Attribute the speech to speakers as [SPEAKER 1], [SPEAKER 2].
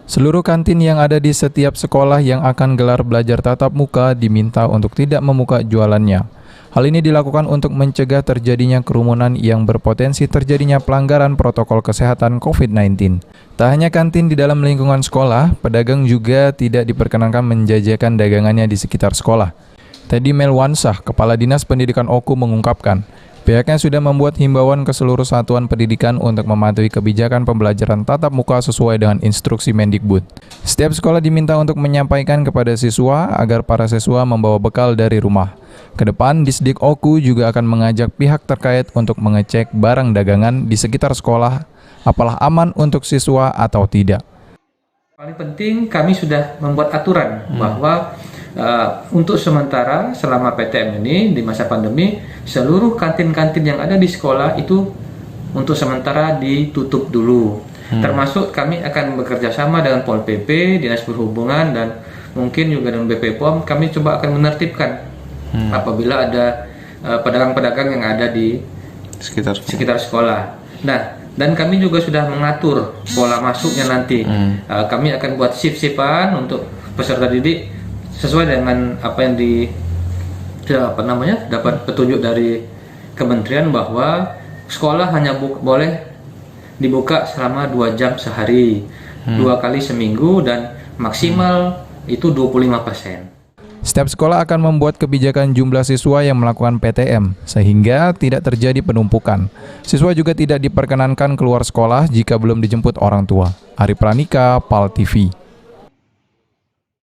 [SPEAKER 1] Seluruh kantin yang ada di setiap sekolah yang akan gelar belajar tatap muka diminta untuk tidak membuka jualannya. Hal ini dilakukan untuk mencegah terjadinya kerumunan yang berpotensi terjadinya pelanggaran protokol kesehatan COVID-19. Tak hanya kantin di dalam lingkungan sekolah, pedagang juga tidak diperkenankan menjajakan dagangannya di sekitar sekolah. Teddy Melwansah, Kepala Dinas Pendidikan Oku mengungkapkan, pihaknya sudah membuat himbauan ke seluruh satuan pendidikan untuk mematuhi kebijakan pembelajaran tatap muka sesuai dengan instruksi Mendikbud. Setiap sekolah diminta untuk menyampaikan kepada siswa agar para siswa membawa bekal dari rumah. Kedepan, Disdik Oku juga akan mengajak pihak terkait untuk mengecek barang dagangan di sekitar sekolah, apakah aman untuk siswa atau tidak.
[SPEAKER 2] Paling penting kami sudah membuat aturan bahwa untuk sementara selama PTM ini di masa pandemi, seluruh kantin-kantin yang ada di sekolah itu untuk sementara ditutup dulu. Termasuk kami akan bekerja sama dengan Pol PP, Dinas Perhubungan, dan mungkin juga dengan BP POM. Kami coba akan menertibkan apabila ada pedagang-pedagang yang ada di sekitar sekolah. Nah, dan kami juga sudah mengatur pola masuknya nanti. Kami akan buat shift-shiftan untuk peserta didik sesuai dengan apa yang dapat petunjuk dari kementerian bahwa sekolah hanya boleh dibuka selama 2 jam sehari, 2 kali seminggu, dan maksimal itu 25%.
[SPEAKER 1] Setiap sekolah akan membuat kebijakan jumlah siswa yang melakukan PTM, sehingga tidak terjadi penumpukan. Siswa juga tidak diperkenankan keluar sekolah jika belum dijemput orang tua. Ari Pranika, PAL TV.